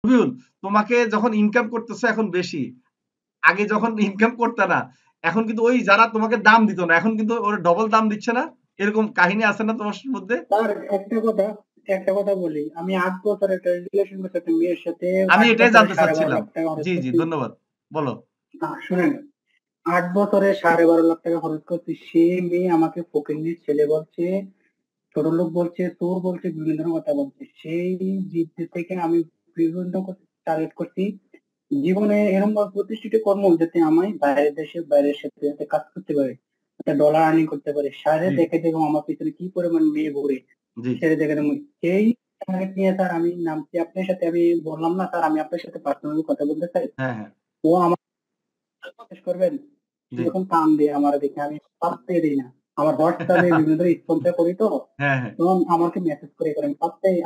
রবিউল, তোমাকে যখন ইনকাম করতেছো এখন বেশি, আগে যখন ইনকাম করতে না, এখন কিন্তু ওই যারা তোমাকে দাম দিত না, এখন কিন্তু ওরা ডবল দাম দিচ্ছে না, এরকম কাহিনী আছে না তোমার মধ্যে? তার একটা কথা বলি, আমি 8 বছর একটা রিলেশন করছি একটা মেয়ের সাথে, আমি 8 এটাই বছরে জানতে 12.5 চাচ্ছিলাম। লাখ টাকা খরচ জি জি, করছি। ধন্যবাদ, বলো। শুনেন, 8 বছরে 12.5 লাখ টাকা খরচ করছি, সে মেয়ে আমাকে ফকিন্নির ছেলে বলছে, ছোট লোক বলছে, চোর বলছে, বিভিন্ন ধরনের কথা বলছে। সেই জিদ থেকে আমি বিভিন্ন টার্গেট করছি জীবনে এরকম ভাবে প্রতিষ্ঠিত কর্ম যাতে আমি বাইরের দেশে বাইরের সাথে যাতে কাজ করতে পারি, একটা ডলার আর্নিং করতে পারি। সারে জি দেখে দেখো আমার পিছনে কি পরিমাণ মেয়ে ঘুরে, জি ছেড়ে দেখে দেখো সেই টার্গেট নিয়ে স্যার আমি নামছি আপনার সাথে। আমি বললাম না স্যার, আমি আপনার সাথে পার্সোনালি কথা বলতে চাই। হ্যাঁ হ্যাঁ ও আমার শেষ করবেন, জি যখন কান দিয়ে আমার দেখে আমি পাত্তাই দিই না। আমার হোয়াটসঅ্যাপে বিভিন্ন ধরনের স্পন্সর করি তো, হ্যাঁ হ্যাঁ তখন আমাকে মেসেজ করে করেন,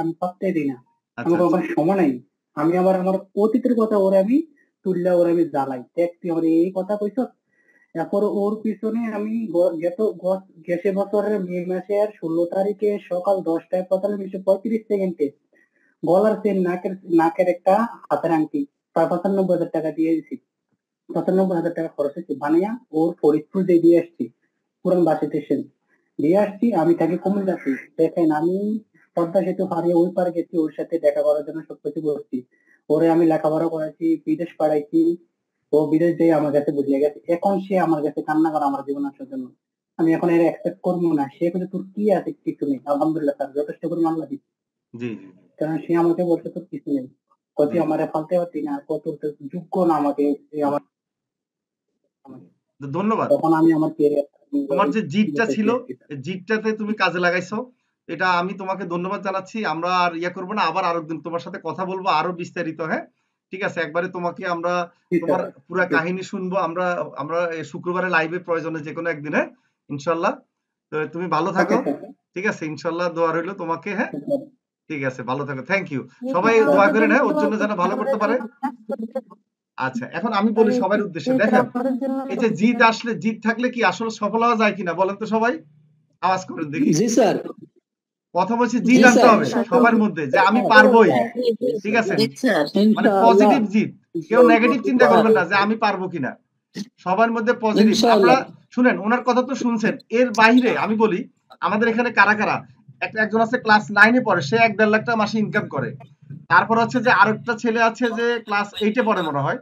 আমি পাত্তাই দিই না। আচ্ছা আমার আচ্ছা কোনো সময় নাই। আমি আবার আমার অতীতের কথা ওরে আমি তুললে ওরে আমি জ্বালাই, দেখ তুই আমার এই কথা কইছ। এরপর ওর পিছনে আমি গেছে বছরের মে মাসের 16 তারিখে সকাল 10:45 গলার চেন, নাকের একটা হাতের আংটি, প্রায় 95,000 টাকা দিয়ে দিছি। 95,000 টাকা খরচ হয়েছে বানিয়া ওর ফরিদপুর দিয়ে আসছি, পুরান বাস স্টেশন দিয়ে আসছি। আমি তাকে কুমিল্লাতে, দেখেন আমি পদ্মা সেতু হারিয়ে ওই পারে গেছি ওর সাথে দেখা করার জন্য, সবকিছু করছি। ওরে আমি লেখাপড়া করাইছি, বিদেশ পাঠাইছি। ও বিদেশ যেয়ে আমার কাছে বুঝিয়ে গেছে, এখন সে আমার কাছে কান্না করে আমার জীবন আসার জন্য। আমি এখন এর এক্সপেক্ট করবো না। সে বলে তোর কি আছে, কিছু নেই, আলহামদুলিল্লাহ স্যার যথেষ্ট পরিমাণ লাগি। জি জি কারণ সে আমাকে বলছে তোর কিছু নেই, কত জি আমার ফালতে পারতি না, কত তোর যোগ্য না আমাকে, এ আমার আমাকে। তো ধন্যবাদ। তখন আমি আমার ক্যারিয়ার তোমার যে জিদটা ছিল, ফেসে আসছি। এই জিদটাতে তুমি কাজে লাগাইছো, এটা আমি তোমাকে ধন্যবাদ জানাচ্ছি। আমরা আর ইয়া করবো না, আবার আরেকদিন তোমার সাথে কথা বলবো আরো বিস্তারিত। হ্যাঁ, ঠিক আছে, একবারে তোমাকে আমরা জি তোমার স্যার। পুরা জি কাহিনী শুনবো। আমরা আমরা এই শুক্রবারে লাইভে প্রয়োজনে যে কোনো একদিন, হ্যাঁ, ইনশাল্লাহ। তো তুমি ভালো ওকে থাকো, স্যার। ঠিক আছে, ইনশাল্লাহ দোয়া রইলো তোমাকে। হ্যাঁ, ঠিক আছে, ভালো থাকো, থ্যাংক ইউ। সবাই স্যার দোয়া করেন, হ্যাঁ, ওর জন্য যেন ভালো করতে পারে। আচ্ছা, এখন আমি বলি সবার উদ্দেশ্যে, দেখেন, এই যে জিদ আসলে, জিদ থাকলে কি আসলে সফল হওয়া যায় কিনা বলেন তো সবাই, আওয়াজ করেন দেখি। জি স্যার। কথা বলছি, জি জিদ আনতে স্যার। হবে সবার মধ্যে যে আমি পারবোই, ঠিক আছে, মানে ইনশাআল্লাহ। পজিটিভ জিদ। কেউ নেগেটিভ চিন্তা করবেন না যে আমি পারবো কিনা, সবার মধ্যে পজিটিভ। আপনারা ইনশাআল্লাহ। শুনেন, ওনার কথা তো শুনছেন, এর বাইরে আমি বলি, আমাদের এখানে কারা কারা, একজন আছে ক্লাস 9-এ পড়ে, সে 1-1.5 লাখ টাকা মাসে ইনকাম করে। তারপর হচ্ছে যে আরেকটা ছেলে আছে যে ক্লাস 8-এ পড়ে মনে হয়,